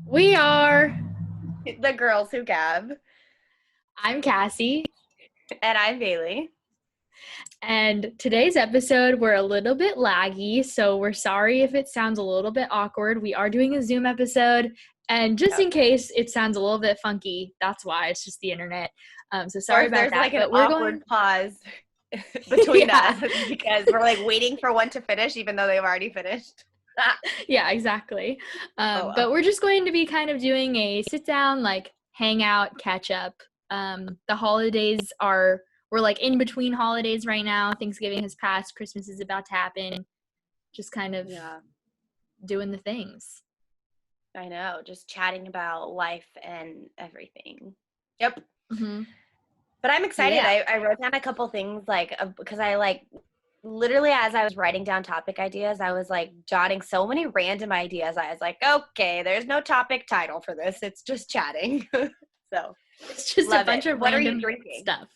We are. The Girls Who Gab. I'm Kassie. And I'm Bayley. And today's episode, we're a little bit laggy, so we're sorry if it sounds a little bit awkward. We are doing a Zoom episode, and just in case it sounds a little bit funky, that's why. It's just the internet. So sorry about there's that. like an but we're awkward pause between Yeah. us because we're like waiting for one to finish even though they've already finished. Yeah, exactly. Well. But we're just going to be kind of doing a sit down, like hangout, catch up. The holidays we're like in between holidays right now. Thanksgiving has passed, Christmas is about to happen. Just kind of doing the things. I know, just chatting about life and everything. Yep. Mm-hmm. But I'm excited. Yeah. I wrote down a couple things because I literally as I was writing down topic ideas, I was like jotting so many random ideas. I was like, okay, there's no topic title for this. It's just chatting. So it's just a bunch of random stuff.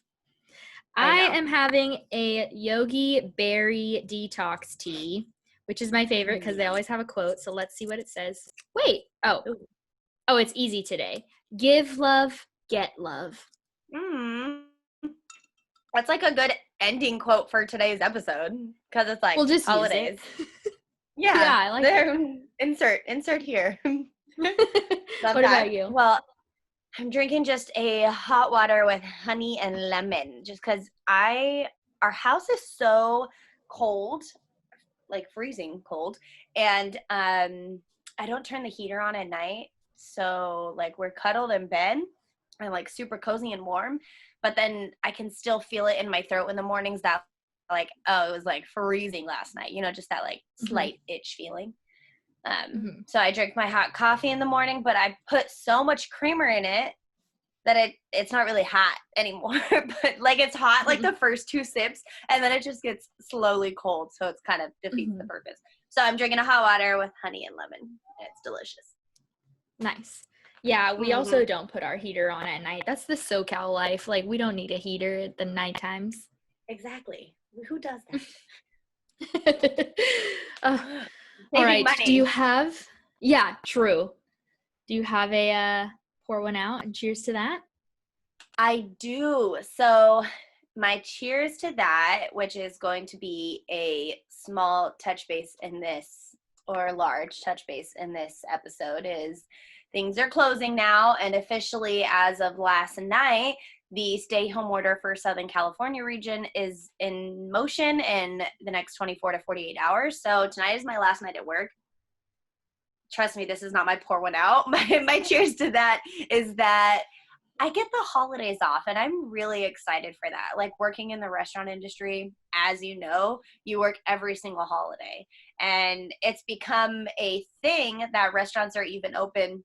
I am having a Yogi berry detox tea, which is my favorite because they always have a quote. So let's see what it says. Wait. Oh, it's easy today. Give love, get love. That's like a good ending quote for today's episode because it's like just holidays. Yeah, I like it. Insert here. What about you? Well, I'm drinking just a hot water with honey and lemon just because our house is so cold, like freezing cold, and I don't turn the heater on at night, so like we're cuddled in bed and like super cozy and warm, but then I can still feel it in my throat in the mornings that like, oh, it was like freezing last night, just that like slight itch feeling. So I drink my hot coffee in the morning, but I put so much creamer in it that it's not really hot anymore, but like it's hot like the first 2 sips and then it just gets slowly cold. So it's kind of defeats the purpose. So I'm drinking a hot water with honey and lemon. It's delicious. Nice. Yeah, we also don't put our heater on at night. That's the SoCal life. Like we don't need a heater at the night times. Exactly. Who does that? All right. Money. Do you have? Yeah, true. Do you have a pour one out and cheers to that? I do. So my cheers to that, which is going to be a small touch base in this, or large touch base in this episode, is things are closing now, and officially as of last night, the stay-home order for Southern California region is in motion in the next 24 to 48 hours. So tonight is my last night at work. Trust me, this is not my pour one out. My cheers to that is that I get the holidays off, and I'm really excited for that. Like working in the restaurant industry, as you know, you work every single holiday. And it's become a thing that restaurants are even open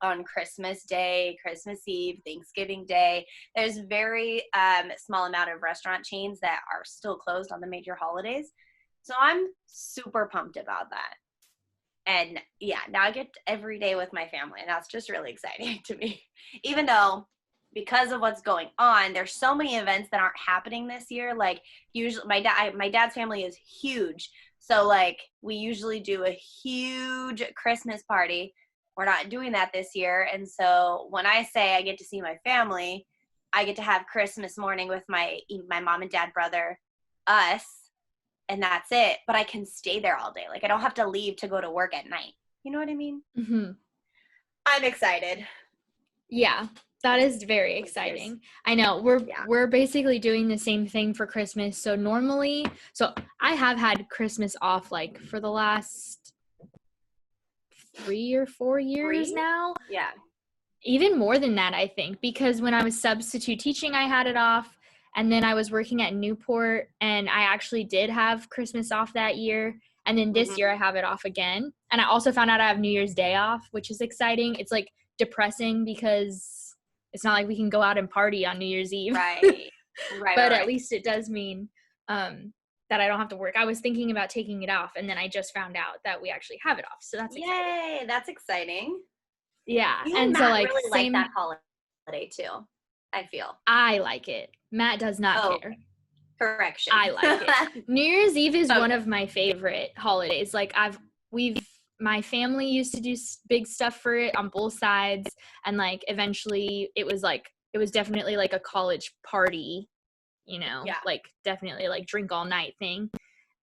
on Christmas Day, Christmas Eve, Thanksgiving Day. There's very small amount of restaurant chains that are still closed on the major holidays. So I'm super pumped about that. And yeah, now I get every day with my family, and that's just really exciting to me. Even though, because of what's going on, there's so many events that aren't happening this year. Like usually, my dad's family is huge, so like we usually do a huge Christmas party. We're not doing that this year, and so when I say I get to see my family, I get to have Christmas morning with my mom and dad, brother, us. And that's it. But I can stay there all day. Like I don't have to leave to go to work at night. You know what I mean? I'm excited. Yeah, that is very exciting. I know we're basically doing the same thing for Christmas. So I have had Christmas off like for the last 3 or 4 years now. Yeah. Even more than that, I think, because when I was substitute teaching, I had it off. And then I was working at Newport, and I actually did have Christmas off that year. And then this year I have it off again. And I also found out I have New Year's Day off, which is exciting. It's like depressing because it's not like we can go out and party on New Year's Eve. Right. But at least it does mean that I don't have to work. I was thinking about taking it off, and then I just found out that we actually have it off. So that's exciting. Yay, that's exciting. Yeah. And so like really like that holiday too, I feel. I like it. Matt does not care. Correction. I like it. New Year's Eve is one of my favorite holidays. Like we've my family used to do big stuff for it on both sides, and like eventually it was definitely like a college party, like definitely like drink all night thing.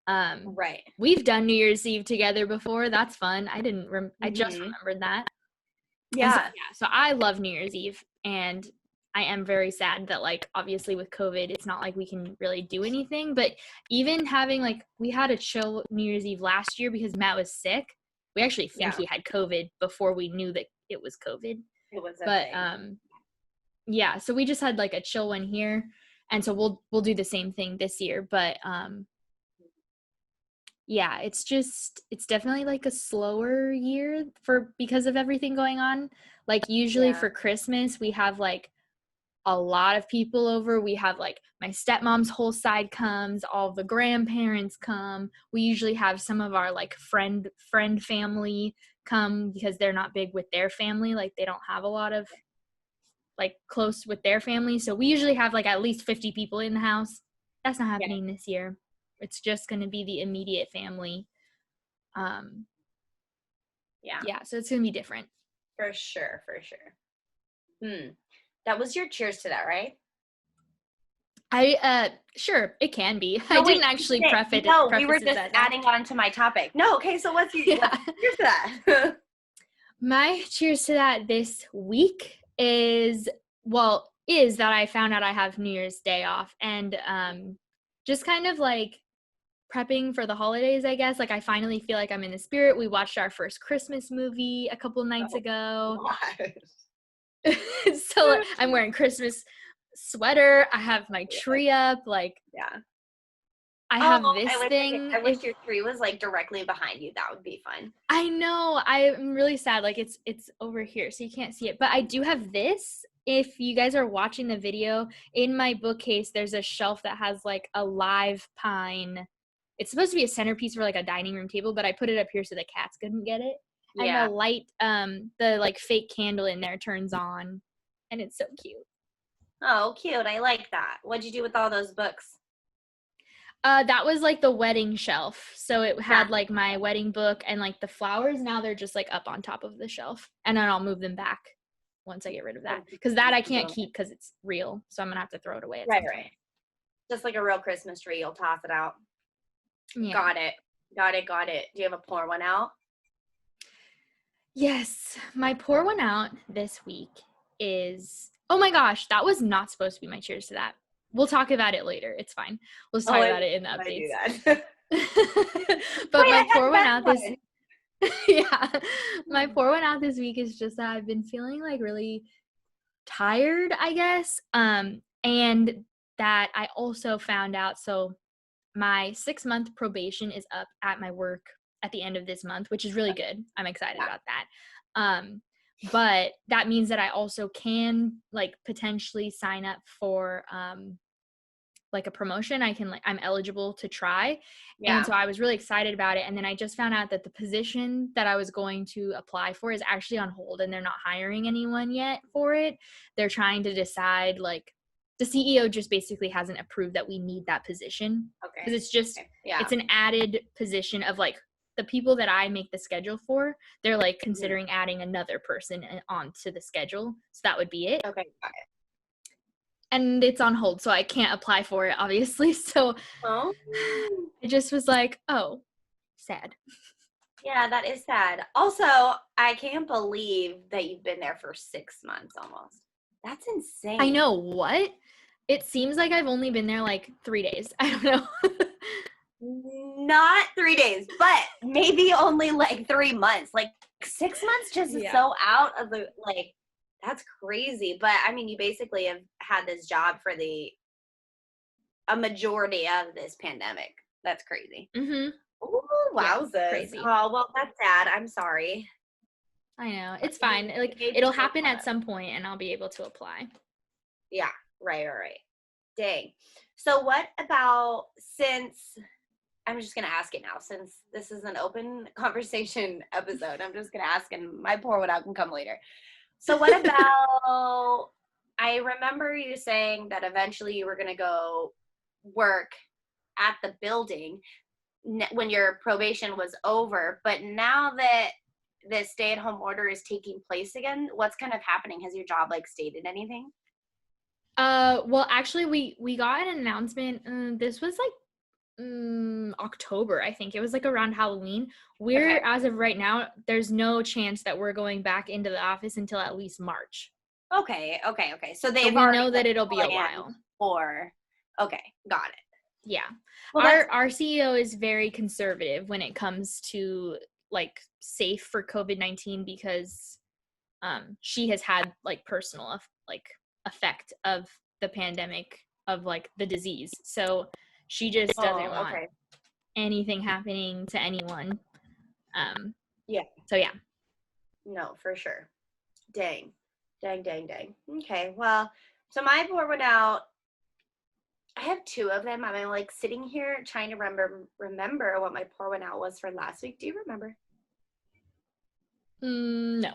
Right. We've done New Year's Eve together before. That's fun. I just remembered that. Yeah. So I love New Year's Eve, and I am very sad that like obviously with COVID it's not like we can really do anything, but even having like, we had a chill New Year's Eve last year because Matt was sick. We actually think he had COVID before we knew that it was COVID. It was thing. Yeah, so we just had like a chill one here, and so we'll do the same thing this year, but yeah, it's definitely like a slower year because of everything going on. Like usually for Christmas, we have like a lot of people over. We have like my stepmom's whole side comes, all the grandparents come. We usually have some of our like friend family come because they're not big with their family. Like they don't have a lot of like close with their family. So we usually have like at least 50 people in the house. That's not happening this year. It's just going to be the immediate family. Yeah, so it's going to be different. For sure. That was your cheers to that, right? Sure, it can be. No, I didn't actually preface it. No, we were just adding on to my topic. No, okay, so what's your cheers to that? My cheers to that this week is that I found out I have New Year's Day off, and just kind of like prepping for the holidays, I guess. Like I finally feel like I'm in the spirit. We watched our first Christmas movie a couple nights ago. So I'm wearing Christmas sweater. I have my tree up. Like, I have this thing. I wish your tree was like directly behind you. That would be fun. I know. I'm really sad. Like it's over here, so you can't see it. But I do have this. If you guys are watching the video, in my bookcase, there's a shelf that has like a live pine. It's supposed to be a centerpiece for like a dining room table, but I put it up here so the cats couldn't get it. And the light, the like fake candle in there turns on, and it's so cute. Oh, cute. I like that. What'd you do with all those books? That was like the wedding shelf. So it had like my wedding book and like the flowers. Now they're just like up on top of the shelf, and then I'll move them back once I get rid of that, because that I can't keep because it's real. So I'm gonna have to throw it away. Right. Just like a real Christmas tree, you'll toss it out. Yeah. Got it. Do you have a pour one out? Yes, my pour one out this week is, oh my gosh, that was not supposed to be my cheers to that. We'll talk about it later. It's fine. We'll talk about it in the updates. But wait, my pour one out my pour one out this week is just that I've been feeling like really tired, I guess. And that I also found out, so my 6-month probation is up at my work at the end of this month, which is really good. I'm excited about that. But that means that I also can like potentially sign up for like a promotion. I'm eligible to try. And so I was really excited about it. And then I just found out that the position that I was going to apply for is actually on hold, and they're not hiring anyone yet for it. They're trying to decide, like, the CEO just basically hasn't approved that we need that position. Okay. Because it's just, it's an added position of like the people that I make the schedule for, they're like considering adding another person onto the schedule. So that would be it. Okay, got it. And it's on hold, so I can't apply for it, obviously. So it just was like, oh, sad. Yeah, that is sad. Also, I can't believe that you've been there for 6 months almost. That's insane. I know. What? It seems like I've only been there like 3 days. I don't know. Not 3 days, but maybe only like 3 months. Like 6 months just so out of the, like, that's crazy. But I mean, you basically have had this job for a majority of this pandemic. That's crazy. Mm-hmm. Ooh, wowzers. Yeah, crazy. Oh, well, that's sad. I'm sorry. I know. It's fine. Like, it'll happen at some point and I'll be able to apply. Yeah, right. Dang. So what about, since, I'm just going to ask it now, since this is an open conversation episode, I'm just going to ask, and my pour one out can come later. So what about, I remember you saying that eventually you were going to go work at the building. when your probation was over. But now that the stay-at-home order is taking place again, what's kind of happening? Has your job like stated anything? Well, actually, we got an announcement. This was like October, I think. It was like around Halloween. We're, as of right now, there's no chance that we're going back into the office until at least March. Okay. So we know that it'll be a while. Okay, got it. Yeah. Well, our CEO is very conservative when it comes to like safe for COVID-19 because she has had like personal effect of the pandemic, of like the disease. So she just doesn't want anything happening to anyone. Yeah. So yeah. No, for sure. Dang. Okay, well, so my pour went out. I have two of them. I'm like sitting here trying to remember what my pour went out was for last week. Do you remember? No.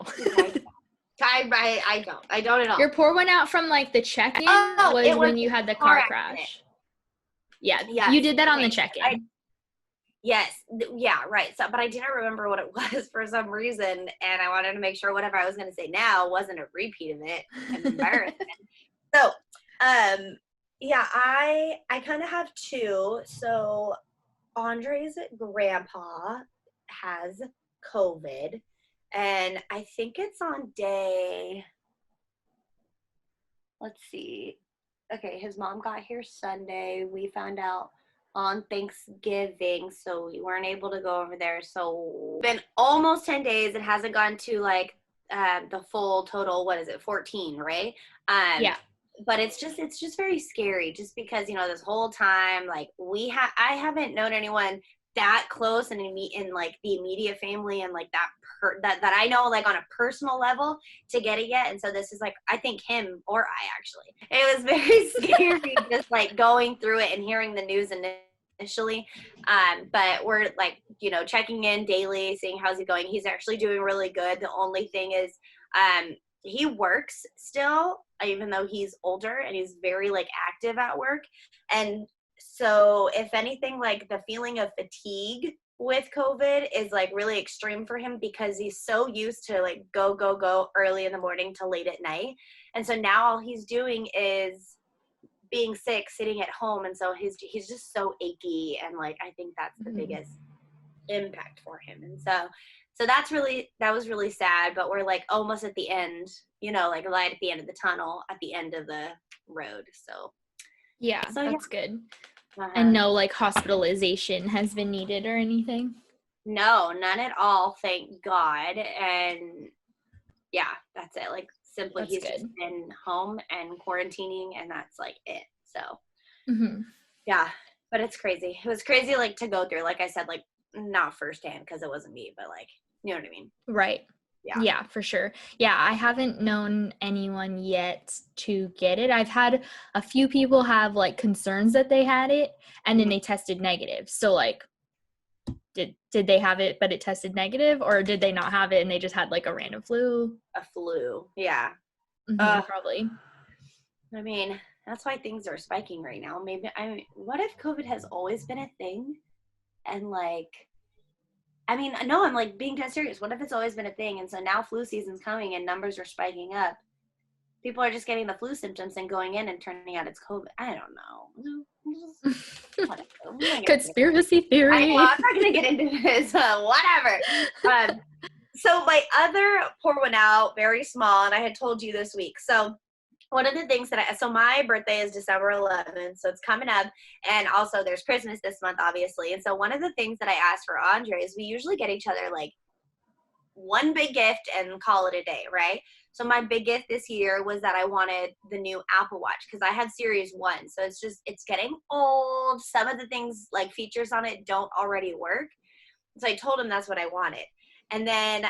I don't at all. Your pour went out from like the check-in was when you had the car crash. Yeah, you did that on the check-in. Yes, yeah, right. So, but I didn't remember what it was for some reason, and I wanted to make sure whatever I was going to say now wasn't a repeat of it. I'm embarrassed. So, yeah, I kind of have two. So, Andre's grandpa has COVID, and I think it's on day. Let's see. Okay, his mom got here Sunday. We found out on Thanksgiving, so we weren't able to go over there. So it's been almost 10 days. It hasn't gone to like the full total, what is it, 14, right? Yeah. But it's just very scary just because, you know, this whole time, like I haven't known anyone that close and in like the immediate family and like that I know like on a personal level to get it yet. And so this is like, I think him or I actually, it was very scary just like going through it and hearing the news initially. But we're like, you know, checking in daily, seeing how's he going. He's actually doing really good. The only thing is, he works still, even though he's older and he's very like active at work. And so if anything, like the feeling of fatigue with COVID is like really extreme for him because he's so used to like go early in the morning to late at night. And so now all he's doing is being sick, sitting at home. And so he's just so achy. And like, I think that's the biggest impact for him. And so that was really sad, but we're like almost at the end, you know, like right at the end of the tunnel, at the end of the road. So yeah, that's good. And no like hospitalization has been needed or anything? No, none at all, thank God. And yeah, that's it. Like simply he's just been home and quarantining, and that's like it. So yeah, but it's crazy. It was crazy like to go through, like I said, like not firsthand because it wasn't me, but like, you know what I mean? Right. Yeah, for sure. Yeah, I haven't known anyone yet to get it. I've had a few people have like concerns that they had it and then they tested negative. So like, did they have it but it tested negative, or did they not have it and they just had like a random flu? A flu, yeah. Probably. I mean, that's why things are spiking right now. Maybe, what if COVID has always been a thing? And like, I mean, no, I'm like being dead serious. What if it's always been a thing? And so now flu season's coming and numbers are spiking up. People are just getting the flu symptoms and going in and turning out it's COVID. I don't know. Whatever. Conspiracy theory. I'm not going to get into this. Whatever. So my other pour went out, very small, and I had told you this week. So one of the things so my birthday is December 11th, so it's coming up, and also there's Christmas this month, obviously, and so one of the things that I asked for Andre is we usually get each other, like, one big gift and call it a day, right? So my big gift this year was that I wanted the new Apple Watch, because I have Series 1, so it's getting old. Some of the things, like, features on it don't already work, so I told him that's what I wanted, and then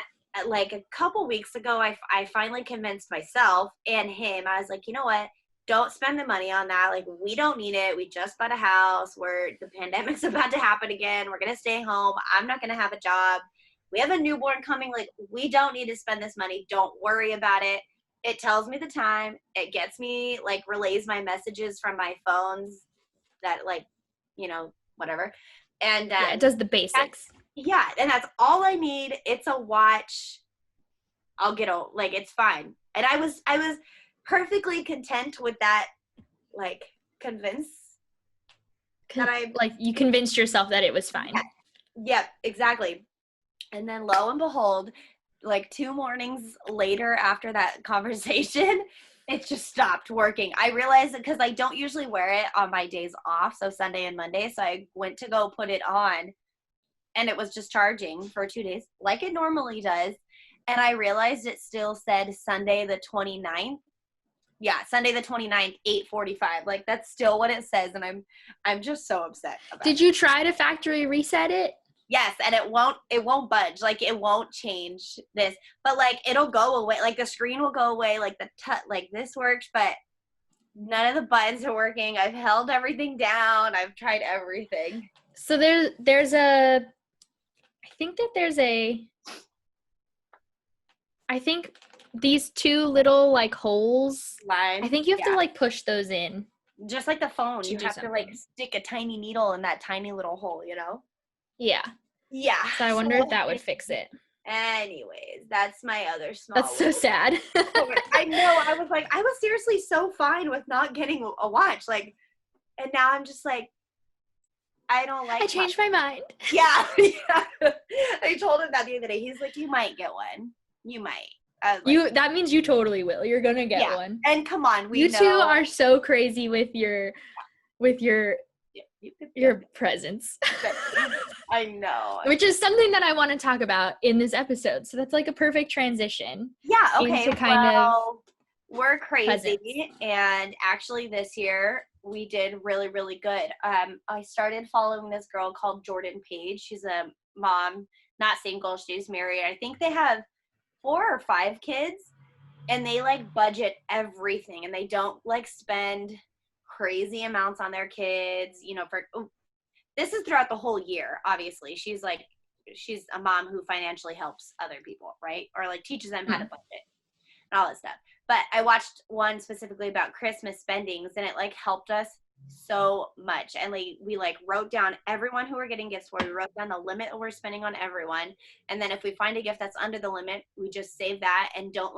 like a couple weeks ago, I finally convinced myself and him. I was like, you know what? Don't spend the money on that. Like, we don't need it. We just bought a house where the pandemic's about to happen again. We're going to stay home. I'm not going to have a job. We have a newborn coming. Like, we don't need to spend this money. Don't worry about it. It tells me the time. It gets me, like, relays my messages from my phones that, like, you know, whatever. And it does the basics. Yeah, and that's all I need. It's a watch. I'll get like, it's fine. And I was perfectly content with that, like, like, you convinced yourself that it was fine. Yep, exactly. And then lo and behold, like 2 mornings later after that conversation, it just stopped working. I realized it because I don't usually wear it on my days off, so Sunday and Monday. So I went to go put it on, and it was just charging for 2 days like it normally does. And I realized it still said Sunday the 29th. Yeah, Sunday the 29th, 8:45. Like, that's still what it says, and I'm just so upset about it. Did you try to factory reset it? Yes, and it won't budge. Like, it won't change this. But, like, it'll go away. Like, the screen will go away. Like, like, this works, but none of the buttons are working. I've held everything down. I've tried everything. So there's a I think these 2 little, like, holes. Line. I think you have to, like, push those in. Just like the phone. You have to, like, stick a tiny needle in that tiny little hole, you know? Yeah. Yeah. So I wonder if that would fix it. Anyways, that's my other small. That's so sad. I know. I was seriously so fine with not getting a watch. Like, and now I'm just like, I don't like. I changed my mind. Yeah. I told him that the other day. He's like, you might get one. You might. Like, that means you totally will. You're gonna get one. And come on, you two are so crazy with your presents. I know. Which is something that I want to talk about in this episode. So that's like a perfect transition. Yeah, okay. We're crazy. Presents. And actually this year we did really, really good. I started following this girl called Jordan Page. She's a mom, not single, she's married. I think they have 4 or 5 kids, and they, like, budget everything, and they don't, like, spend crazy amounts on their kids, you know, this is throughout the whole year. Obviously, she's a mom who financially helps other people, right? Or, like, teaches them how to budget and all that stuff. But I watched one specifically about Christmas spendings, and it, like, helped us so much. And we like wrote down everyone who we're getting gifts for. We wrote down the limit that we're spending on everyone, and then if we find a gift that's under the limit, we just save that and don't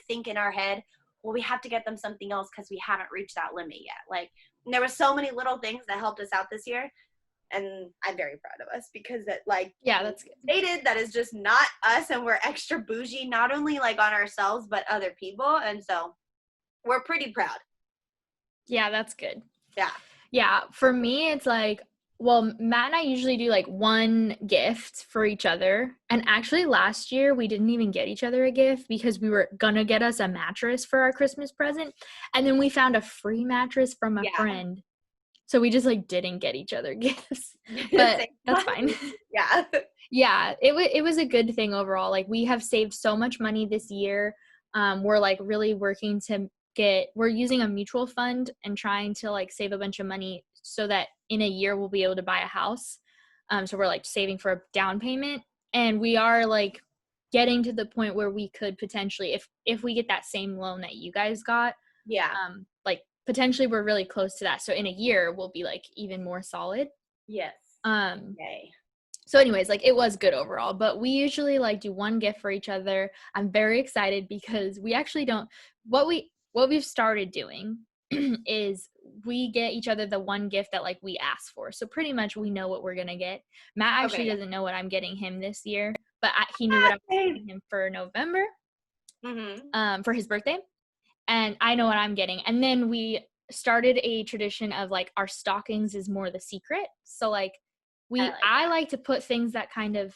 think in our head, well, we have to get them something else because we haven't reached that limit yet. Like, there were so many little things that helped us out this year, and I'm very proud of us because that, like, that's good. Stated that is just not us, and we're extra bougie, not only, like, on ourselves but other people, and so we're pretty proud. Yeah, that's good. Yeah. For me, it's like, well, Matt and I usually do like one gift for each other. And actually last year we didn't even get each other a gift because we were gonna get us a mattress for our Christmas present. And then we found a free mattress from a friend. So we just, like, didn't get each other gifts. But that's fine. Yeah. Yeah, it was a good thing overall. Like, we have saved so much money this year. We're, like, really working to we're using a mutual fund and trying to, like, save a bunch of money so that in a year we'll be able to buy a house. So we're, like, saving for a down payment, and we are, like, getting to the point where we could potentially, if we get that same loan that you guys got, like, potentially we're really close to that. So in a year we'll be, like, even more solid. Yes. Yay. So anyways, like, it was good overall, but we usually, like, do one gift for each other. I'm very excited because we actually don't, what we've started doing is we get each other the one gift that, like, we ask for. So pretty much we know what we're going to get. Matt actually doesn't know what I'm getting him this year, but he knew what I was getting him for November, for his birthday. And I know what I'm getting. And then we started a tradition of, like, our stockings is more the secret. So, like, I like to put things that kind of,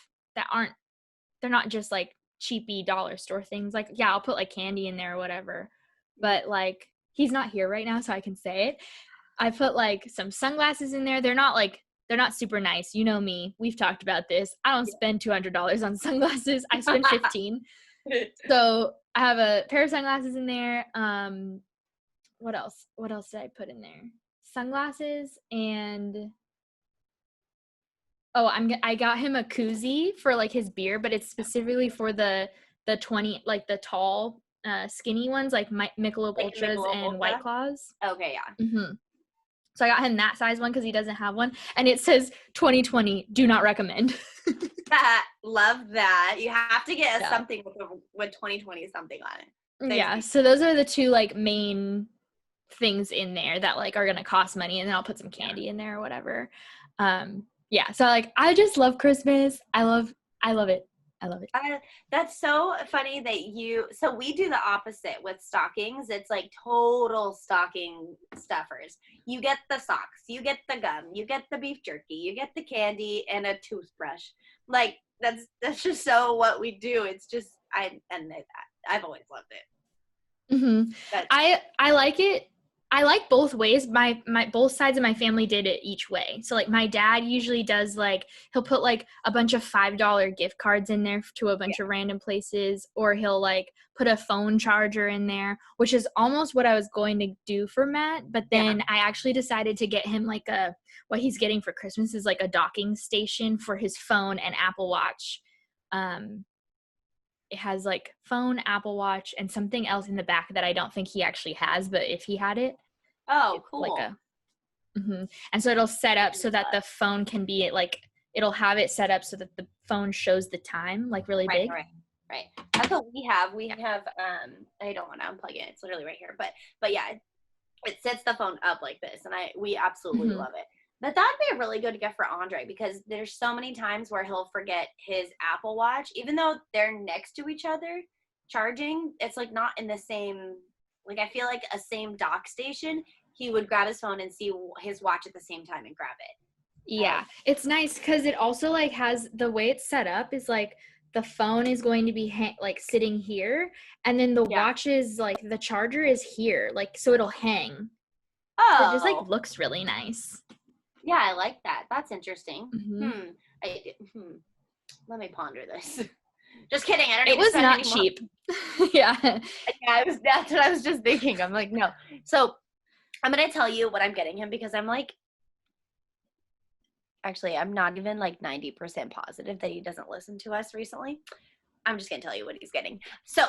they're not just, like, cheapy dollar store things. Like, yeah, I'll put, like, candy in there or whatever. But, like, he's not here right now, so I can say it. I put, like, some sunglasses in there. They're not super nice. You know me. We've talked about this. I don't spend $200 on sunglasses. I spend $15. So I have a pair of sunglasses in there. What else? What else did I put in there? Sunglasses and I got him a koozie for, like, his beer, but it's specifically for the 20, like, the tall, skinny ones, like Michelob Ultras and White Claws. Okay, yeah. So I got him that size one because he doesn't have one. And it says 2020, do not recommend. Love that. You have to get Yeah. something with 2020 something on it. Yeah. So those are the two like main things in there that like are going to cost money. And then I'll put some candy in there or whatever. Yeah. So like, I just love Christmas. I love it. I love it. That's so funny that so we do the opposite with stockings. It's like total stocking stuffers. You get the socks, you get the gum, you get the beef jerky, you get the candy and a toothbrush. Like that's just so what we do. It's just, I've always loved it. Mm-hmm. I like it. I like both ways. My both sides of my family did it each way. So like my dad usually does like, he'll put like a bunch of $5 gift cards in there to a bunch of random places, or he'll like put a phone charger in there, which is almost what I was going to do for Matt. But then I actually decided to get him like what he's getting for Christmas is like a docking station for his phone and Apple Watch. It has like phone, Apple Watch, and something else in the back that I don't think he actually has, but if he had it. Oh, cool. Like and so it'll set up so that the phone can be like, it'll have it set up so that the phone shows the time like really big. Right. That's what we have. We have, I don't want to unplug it. It's literally right here. But yeah, it sets the phone up like this, and we absolutely love it. But that'd be a really good gift for Andre, because there's so many times where he'll forget his Apple Watch, even though they're next to each other charging. It's like not in the same, like I feel like a same dock station. He would grab his phone and see his watch at the same time and grab it. Yeah, it's nice because it also like has, the way it's set up is like the phone is going to be like sitting here, and then the watch is like, the charger is here, like so it'll hang. Oh, so it just like looks really nice. Yeah, I like that. That's interesting. Let me ponder this. Just kidding. I don't. It was not cheap. Yeah. That's what I was just thinking. I'm like, no. So I'm gonna tell you what I'm getting him, because I'm like, actually, I'm not even like 90% positive that he doesn't listen to us recently. I'm just going to tell you what he's getting. So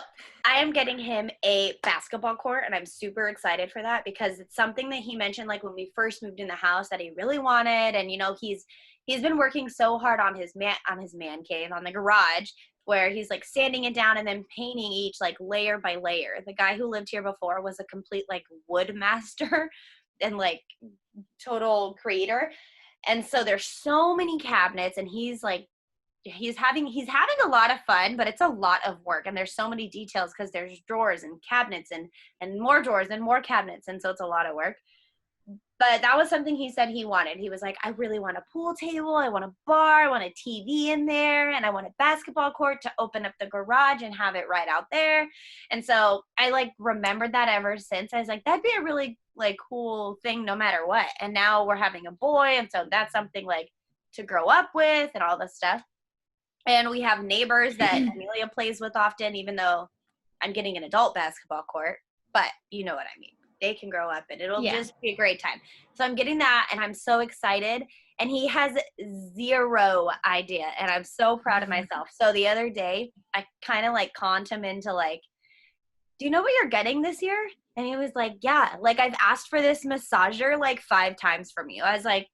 I am getting him a basketball court, and I'm super excited for that, because it's something that he mentioned like when we first moved in the house that he really wanted. And, you know, he's been working so hard on his man cave, on the garage, where he's like sanding it down and then painting each like layer by layer. The guy who lived here before was a complete like wood master and like total creator. And so there's so many cabinets, and he's having a lot of fun, but it's a lot of work, and there's so many details because there's drawers and cabinets and more drawers and more cabinets, and so it's a lot of work. But that was something he said he wanted. He was like, I really want a pool table, I want a bar, I want a TV in there, and I want a basketball court to open up the garage and have it right out there. And so I like remembered that ever since. I was like, that'd be a really like cool thing no matter what. And now we're having a boy, and so that's something like to grow up with and all this stuff. And we have neighbors that Amelia plays with often, even though I'm getting an adult basketball court. But you know what I mean. They can grow up, and it'll just be a great time. So I'm getting that, and I'm so excited. And he has zero idea, and I'm so proud of myself. So the other day, I kind of like conned him into like, do you know what you're getting this year? And he was like, yeah. Like, I've asked for this massager like 5 times from you. I was like,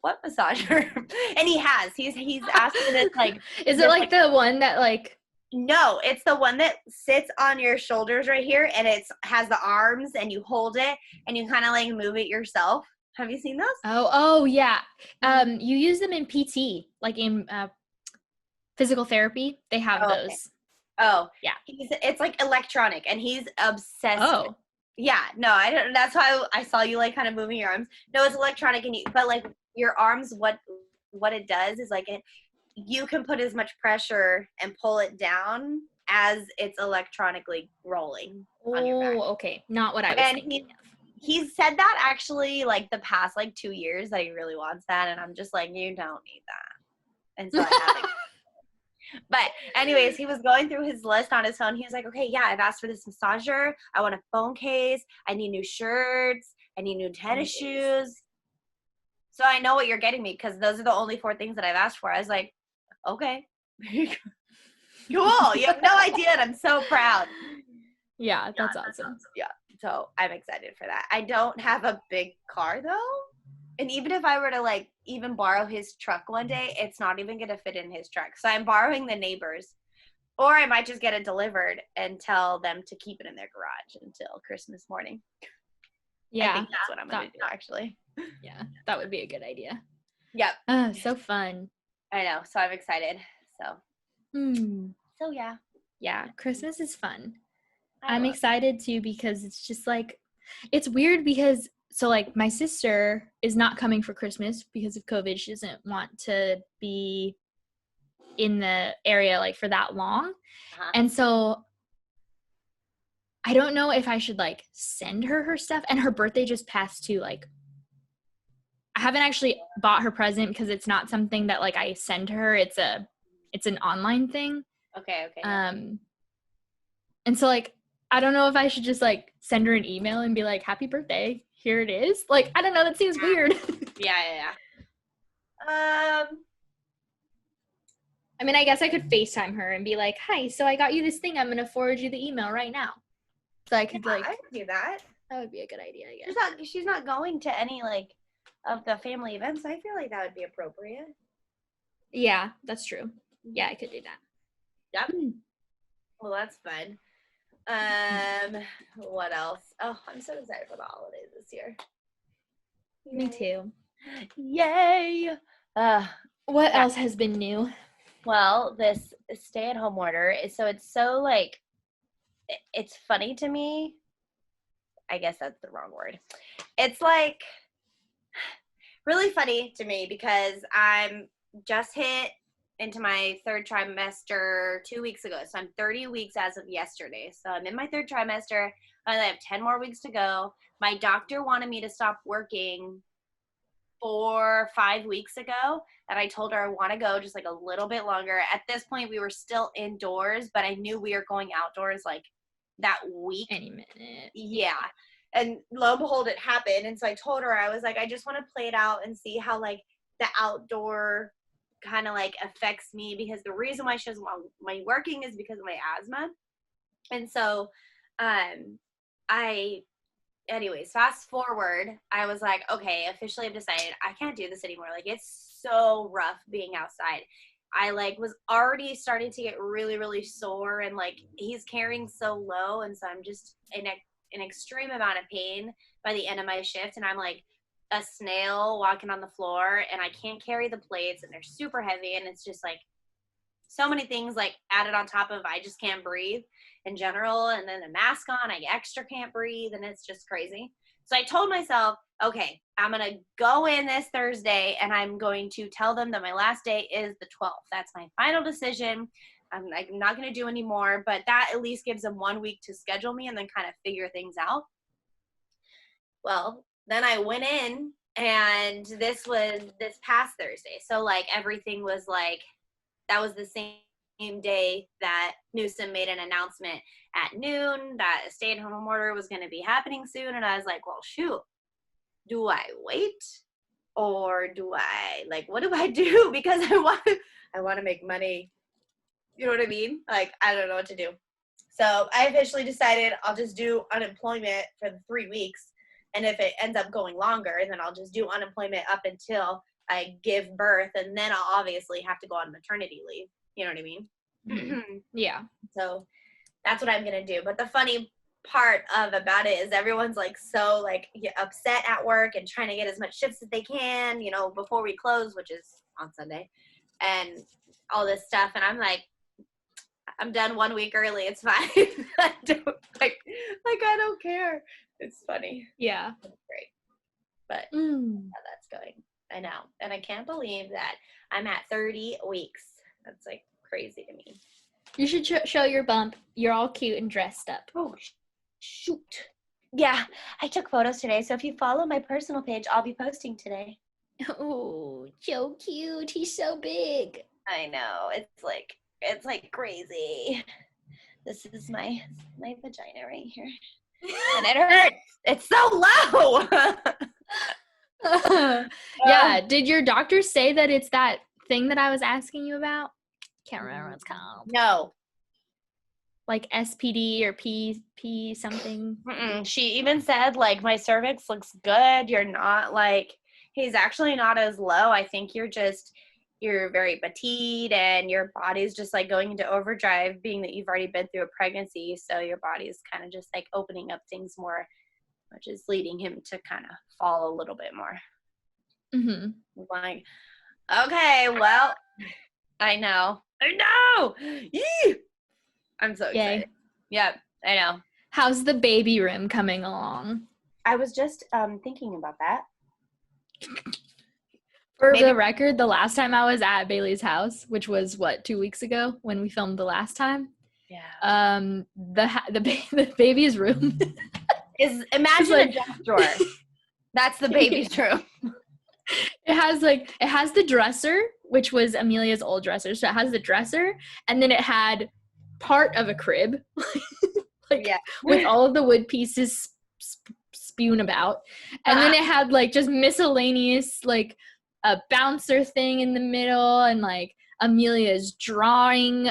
what massager? And he has. He's asked for this like. Is it like the one that like? No, it's the one that sits on your shoulders right here, and it has the arms, and you hold it, and you kind of like move it yourself. Have you seen those? Oh yeah. You use them in PT, like in physical therapy. They have those. Okay. Oh yeah. It's like electronic, and he's obsessed. Oh yeah. No, I don't. That's why I saw you like kind of moving your arms. No, it's electronic, but like your arms, what it does is like you can put as much pressure and pull it down as it's electronically rolling on your back. Oh, okay. Not what I was thinking. He said that actually like the past like 2 years that he really wants that, and I'm just like, you don't need that. And so I haven't. But anyways, he was going through his list on his phone. He was like, okay, yeah, I've asked for this massager. I want a phone case. I need new shirts. I need new tennis shoes. So I know what you're getting me, because those are the only 4 things that I've asked for. I was like, okay. Cool. You have no idea, and I'm so proud. Yeah, that's awesome. Yeah. So I'm excited for that. I don't have a big car though. And even if I were to like even borrow his truck one day, it's not even going to fit in his truck. So I'm borrowing the neighbors. Or I might just get it delivered and tell them to keep it in their garage until Christmas morning. Yeah. I think that's what I'm going to do, actually. Yeah, that would be a good idea. Yep. So fun. I know. So I'm excited. So yeah. Yeah, Christmas is fun. I'm excited too because it's just like, it's weird because, so like my sister is not coming for Christmas because of COVID. She doesn't want to be in the area like for that long. And so I don't know if I should like send her stuff, and her birthday just passed too. Like I haven't actually bought her present because it's not something that like I send to her. It's an online thing. Okay. And so like I don't know if I should just like send her an email and be like, happy birthday, here it is. Like, I don't know, that seems weird. Yeah. I mean, I guess I could FaceTime her and be like, hi, so I got you this thing. I'm going to forward you the email right now. So I could I could do that. That would be a good idea, I guess. She's not going to any like of the family events. I feel like that would be appropriate. Yeah, that's true. Yeah, I could do that. Yep. Well, that's fun. What else? Oh, I'm so excited for the holidays this year. Me too. Yay! What else has been new? Well, this stay-at-home order is it's so like, it's funny to me. I guess that's the wrong word. It's like really funny to me because I'm just hit into my third trimester 2 weeks ago. So I'm 30 weeks as of yesterday. So I'm in my third trimester. I have 10 more weeks to go. My doctor wanted me to stop working 4 or 5 weeks ago. And I told her I want to go just like a little bit longer. At this point, we were still indoors, but I knew we were going outdoors like that week. Any minute. Yeah. And lo and behold, it happened. And so I told her, I was like, I just want to play it out and see how like the outdoor kind of like affects me, because the reason why she doesn't want my working is because of my asthma. And so anyways, fast forward, I was like, okay, officially I've decided I can't do this anymore. Like, it's so rough being outside. I like was already starting to get really, really sore, and like he's carrying so low, and so I'm just in an extreme amount of pain by the end of my shift, and I'm like a snail walking on the floor, and I can't carry the plates, and they're super heavy, and it's just like so many things like added on top of I just can't breathe in general, and then the mask on, I extra can't breathe, and it's just crazy. So I told myself, okay, I'm going to go in this Thursday, and I'm going to tell them that my last day is the 12th. That's my final decision. I'm not going to do any more, but that at least gives them 1 week to schedule me and then kind of figure things out. Well, then I went in, and this was this past Thursday. So like everything was like, that was the same day that Newsom made an announcement at noon that a stay-at-home order was going to be happening soon. And I was like, well, shoot, do I wait? Or do I, like, what do I do? Because I want to make money. You know what I mean? Like, I don't know what to do. So I officially decided I'll just do unemployment for the 3 weeks. And if it ends up going longer, then I'll just do unemployment up until I give birth. And then I'll obviously have to go on maternity leave. You know what I mean? Mm-hmm. Yeah. So that's what I'm going to do. But the funny part about it is everyone's like so like upset at work and trying to get as much shifts as they can, you know, before we close, which is on Sunday, and all this stuff. And I'm like, I'm done 1 week early. It's fine. I don't I don't care. It's funny. Yeah. It's great. But how that's going. I know. And I can't believe that I'm at 30 weeks. That's like crazy to me. You should show your bump. You're all cute and dressed up. Oh, shoot. Yeah, I took photos today. So if you follow my personal page, I'll be posting today. Oh, so cute. He's so big. I know. It's like crazy. This is my vagina right here. And it hurts. It's so low. Yeah. Did your doctor say that it's that thing that I was asking you about? Can't remember what it's called. No. like SPD or P something? She even said, like, my cervix looks good. You're not, like, he's actually not as low. I think you're very petite and your body's just, like, going into overdrive, being that you've already been through a pregnancy. So your body's kind of just, like, opening up things more, which is leading him to kind of fall a little bit more. Mm-hmm. Like, okay, well, I know. Yee! I'm so excited. Yay. Yep, I know. How's the baby room coming along? I was just thinking about that. For the record, the last time I was at Bailey's house, which was 2 weeks ago when we filmed the last time. Yeah. The baby's room is imagine like, a desk drawer. That's the baby's room. It has the dresser, which was Amelia's old dresser. So it has the dresser, and then it had part of a crib, with all of the wood pieces spewing about, and then it had like just miscellaneous like a bouncer thing in the middle, and like Amelia's drawing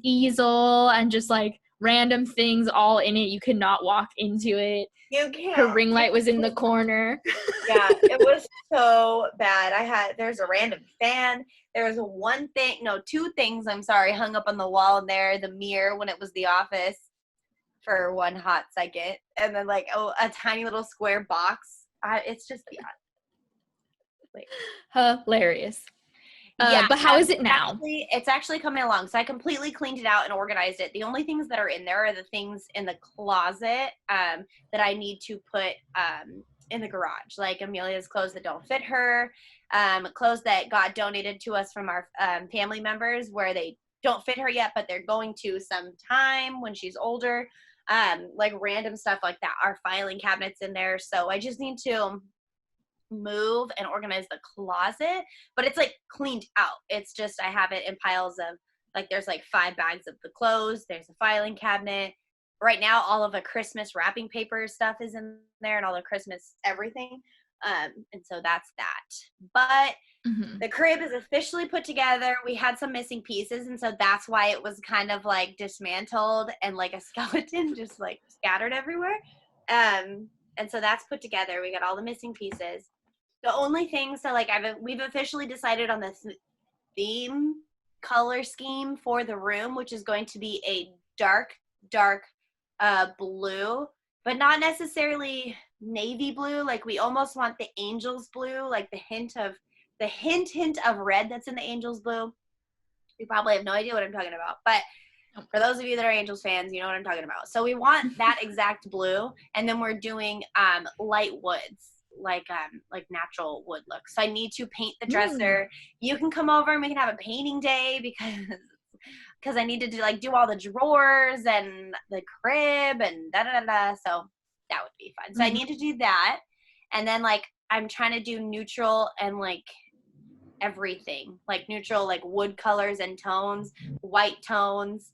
easel, and just like random things all in it. You could not walk into it. You can't. Her ring light was in the corner. Yeah, it was so bad. There's a random fan. There was two things, I'm sorry, hung up on the wall in there. The mirror when it was the office for one hot second. And then like, a tiny little square box. It's just, Hilarious. Yeah, but how is it now? It's actually coming along. So I completely cleaned it out and organized it. The only things that are in there are the things in the closet that I need to put in the garage, like Amelia's clothes that don't fit her, clothes that got donated to us from our family members where they don't fit her yet, but they're going to sometime when she's older, like random stuff like that. Our filing cabinets in there. So I just need to move and organize the closet, but it's like cleaned out. It's just I have it in piles of like there's like 5 bags of the clothes, there's a filing cabinet. Right now all of the Christmas wrapping paper stuff is in there and all the Christmas everything. And so that's that. But the crib is officially put together. We had some missing pieces, and so that's why it was kind of like dismantled and like a skeleton just like scattered everywhere. And so that's put together. We got all the missing pieces. The only thing, so like we've officially decided on the theme color scheme for the room, which is going to be a dark blue, but not necessarily navy blue. Like we almost want the angel's blue, like the hint of red that's in the angel's blue. You probably have no idea what I'm talking about, but for those of you that are Angels fans, you know what I'm talking about. So we want that exact blue, and then we're doing light woods, like natural wood look. So I need to paint the dresser. You can come over and we can have a painting day because I need to do all the drawers and the crib and da-da-da-da. So that would be fun. So I need to do that. And then like I'm trying to do neutral and like everything, like neutral, like wood colors and tones, white tones.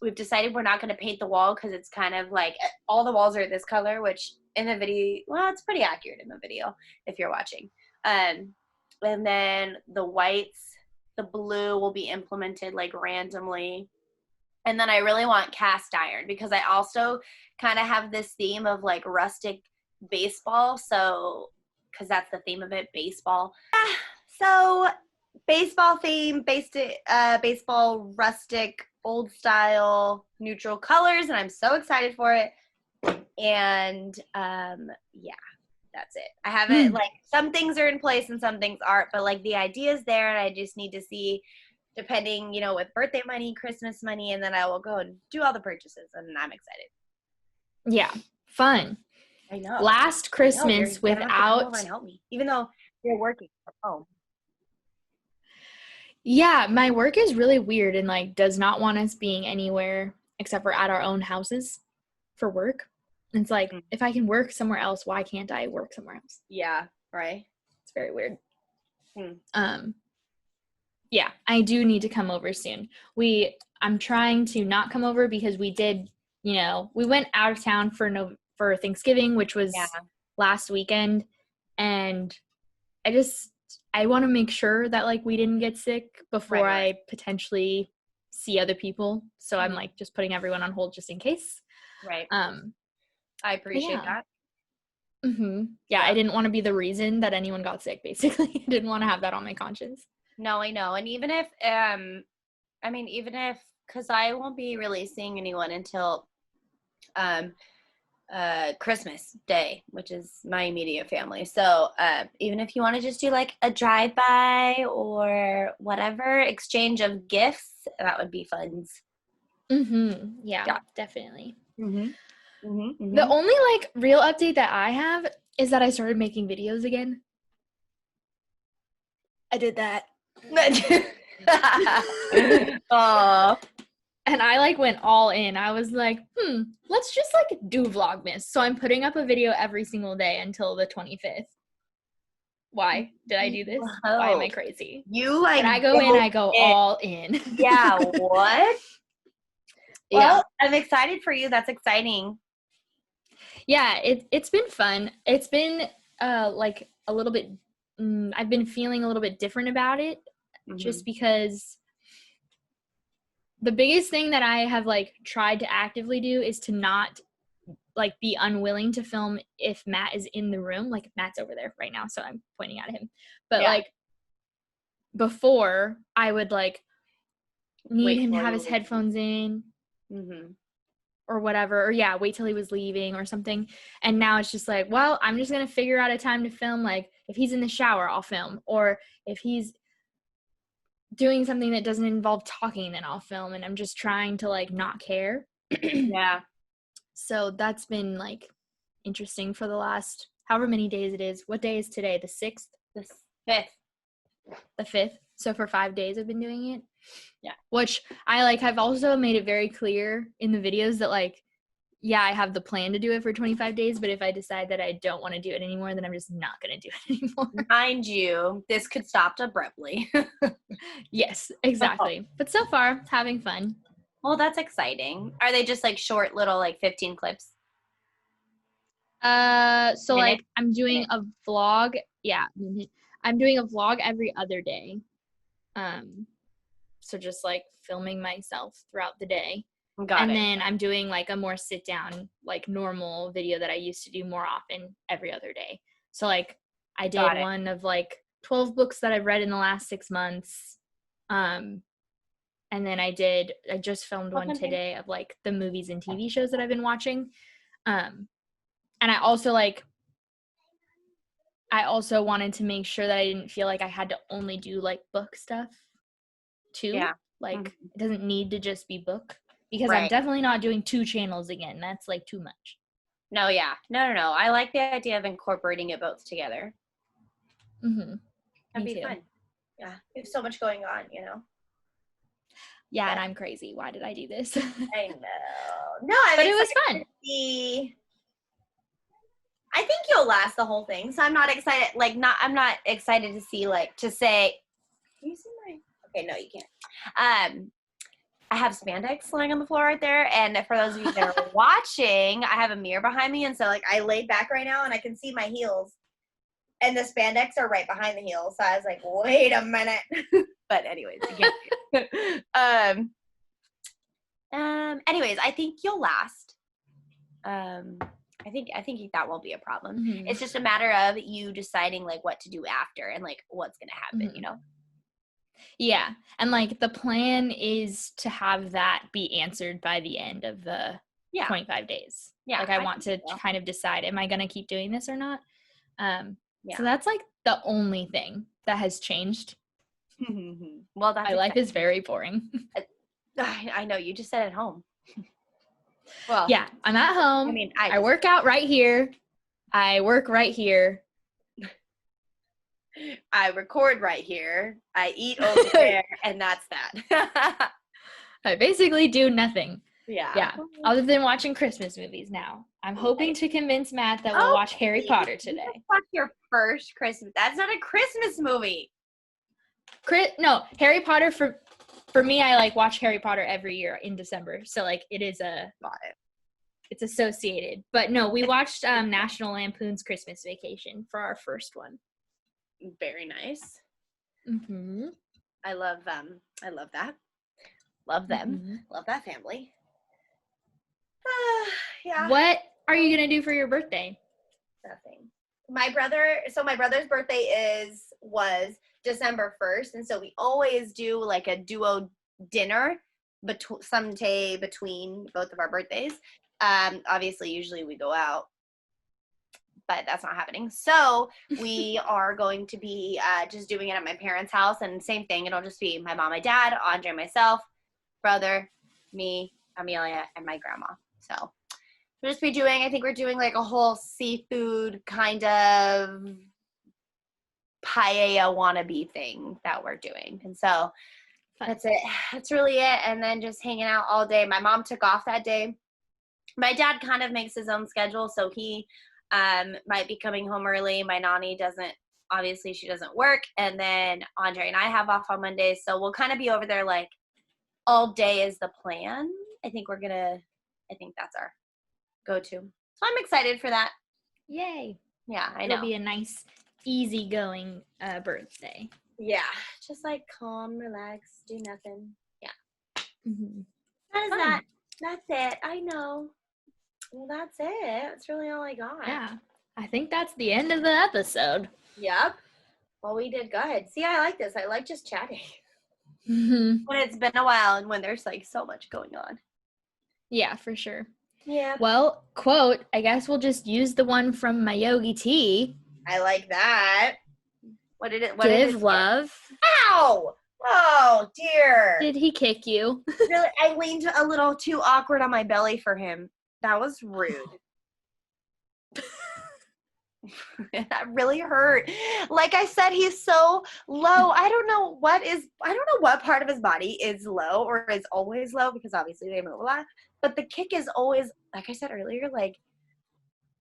We've decided we're not going to paint the wall because it's kind of like all the walls are this color, which in the video, well, it's pretty accurate in the video if you're watching. And then the whites, the blue will be implemented like randomly. And then I really want cast iron because I also kind of have this theme of like rustic baseball. So, because that's the theme of it, baseball. So baseball theme, baseball, rustic, old style, neutral colors, and I'm so excited for it. And yeah, that's it. I haven't like some things are in place and some things aren't, but like the idea is there, and I just need to see, depending, with birthday money, Christmas money, and then I will go and do all the purchases, and I'm excited. Yeah, fun. I know. Last Christmas You're gonna have to come over without and help me, even though you're working from home. Yeah, my work is really weird and like does not want us being anywhere except for at our own houses for work. And it's like, if I can work somewhere else, why can't I work somewhere else? Yeah, right. It's very weird. Yeah, I do need to come over soon. I'm trying to not come over because we did, we went out of town for Thanksgiving, which was last weekend, and I want to make sure that like we didn't get sick before I potentially see other people. So I'm like just putting everyone on hold just in case. Right. I appreciate that. Yeah, I didn't want to be the reason that anyone got sick, basically. I didn't want to have that on my conscience. No, I know. And even if, because I won't be really seeing anyone until Christmas Day, which is my immediate family. So even if you want to just do like a drive-by or whatever, exchange of gifts, that would be fun. Yeah, definitely. The The only like real update that I have is that I started making videos again. I did that. Aww. And I like went all in. I was like, let's just like do Vlogmas. So I'm putting up a video every single day until the 25th. Why did I do this? Whoa. Why am I crazy? You like when I go in, I go all in. Yeah, what? Well, I'm excited for you. That's exciting. Yeah, it's been fun. It's been like a little bit I've been feeling a little bit different about it just because the biggest thing that I have like tried to actively do is to not like be unwilling to film if Matt is in the room. Like Matt's over there right now, so I'm pointing at him. But like before, I would like need him to have his headphones in or whatever, or wait till he was leaving or something. And now it's just like, well, I'm just gonna figure out a time to film. Like if he's in the shower, I'll film, or if he's doing something that doesn't involve talking, then I'll film. And I'm just trying to like not care. So that's been like interesting for the last however many days it is. What day is today? The 6th? The 5th. The 5th. So for 5 days I've been doing it. Yeah. Which I like have also made it very clear in the videos that like, I have the plan to do it for 25 days, but if I decide that I don't want to do it anymore, then I'm just not going to do it anymore. Mind you, this could stop abruptly. Yes, exactly. But so far, having fun. Well, that's exciting. Are they just like short little like 15 clips? So like I'm doing a vlog. Yeah. I'm doing a vlog every other day. So just like filming myself throughout the day. Then I'm doing like a more sit down, like normal video that I used to do more often every other day. So like I did one of like 12 books that I've read in the last 6 months. And then I just filmed one today of like the movies and TV shows that I've been watching. And I also wanted to make sure that I didn't feel like I had to only do like book stuff too. Yeah. Like it doesn't need to just be book. Because I'm definitely not doing 2 channels again. That's like too much. No, yeah. No. I like the idea of incorporating it both together. That'd be fun. Yeah. We have so much going on, you know? Yeah, and I'm crazy. Why did I do this? I know. No, but it was fun. I think you'll last the whole thing. So I'm not excited. I'm not excited to see to say, can you see my, okay, no, you can't. I have spandex lying on the floor right there, and for those of you that are watching, I have a mirror behind me, and so I laid back right now, and I can see my heels, and the spandex are right behind the heels. So I was like, wait a minute. But anyways, you can't. Anyways, I think you'll last. I think that won't be a problem. It's just a matter of you deciding what to do after and what's gonna happen, you know. Yeah. And the plan is to have that be answered by the end of the 25 days. Yeah. I want to kind of decide, am I going to keep doing this or not? So that's the only thing that has changed. Well, that's my life is very boring. I know, you just said at home. Well, yeah, I'm at home. I mean, I work out right here. I work right here. I record right here. I eat over there, and that's that. I basically do nothing. Yeah. Other than watching Christmas movies now. I'm hoping to convince Matt that we'll watch Harry Potter today. Watch your first Christmas. That's not a Christmas movie. No, Harry Potter for me, I watch Harry Potter every year in December. So it is it's associated. But no, we watched National Lampoon's Christmas Vacation for our first one. Very nice. I love that. Love them. Mm-hmm. Love that family. Yeah. What are you going to do for your birthday? Nothing. My brother's birthday was December 1st, and so we always do like a duo dinner someday between both of our birthdays. Obviously, usually we go out, but that's not happening. So we are going to be just doing it at my parents' house, and same thing. It'll just be my mom, my dad, Andre, myself, brother, me, Amelia, and my grandma. So we'll just be doing, I think we're doing like a whole seafood kind of paella wannabe thing that we're doing. And so that's it. That's really it. And then just hanging out all day. My mom took off that day. My dad kind of makes his own schedule, so he might be coming home early. My nanny obviously she doesn't work. And then Andre and I have off on Mondays. So we'll kind of be over there like all day is the plan. I think that's our go-to. So I'm excited for that. Yay. Yeah, I know. It'll be a nice, easygoing birthday. Yeah, just like calm, relax, do nothing. Yeah. Mm-hmm. That is that. That's it. I know. Well, that's it. That's really all I got. Yeah. I think that's the end of the episode. Yep. Well, we did good. See, I like this. I like just chatting. Mm-hmm. When it's been a while and when there's like so much going on. Yeah, for sure. Yeah. Well, quote, I guess we'll just use the one from my Yogi tea. I like that. What did it Give love. Ow! Oh, dear. Did he kick you? Really, I leaned a little too awkward on my belly for him. That was rude. That really hurt. Like I said, he's so low. I don't know what part of his body is low or is always low, because obviously they move a lot. But the kick is always, like I said earlier, like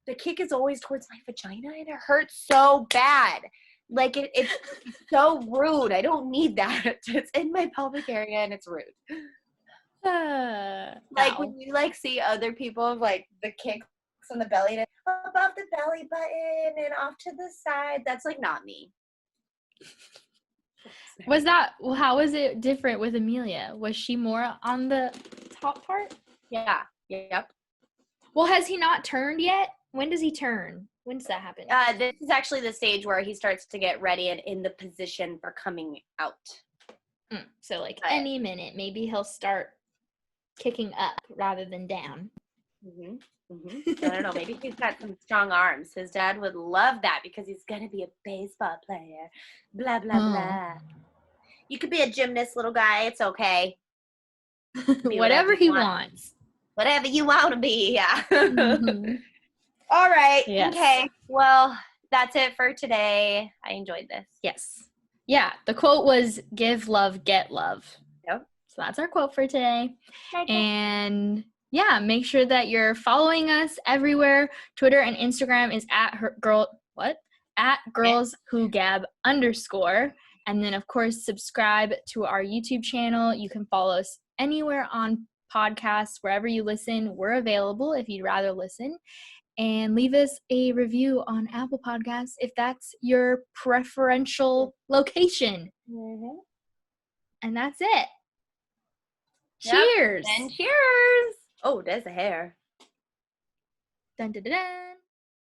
the kick is always towards my vagina, and it hurts so bad. Like it's so rude. I don't need that. It's in my pelvic area and it's rude. Like when you like see other people like the kicks on the belly, above the belly button and off to the side. That's like not me. How was it different with Amelia? Was she more on the top part? Yeah. Yep. Well, has he not turned yet? When does he turn? When does that happen? This is actually the stage where he starts to get ready and in the position for coming out. So like any minute, maybe he'll start kicking up rather than down. Mm-hmm. Mm-hmm. I don't know. Maybe he's got some strong arms. His dad would love that because he's going to be a baseball player. Blah, blah, blah. You could be a gymnast, little guy. It's okay. Whatever he wants. Whatever you want to be, yeah. Mm-hmm. All right. Yes. Okay. Well, that's it for today. I enjoyed this. Yes. Yeah. The quote was, give love, get love. Yep. So that's our quote for today. Okay. And yeah, make sure that you're following us everywhere. Twitter and Instagram is at Girls Who Gab _. And then of course, subscribe to our YouTube channel. You can follow us anywhere on podcasts, wherever you listen. We're available if you'd rather listen. And leave us a review on Apple Podcasts if that's your preferential location. Mm-hmm. And that's it. Yep. Cheers. And cheers. Oh, there's a hair. Dun, dun, dun, dun.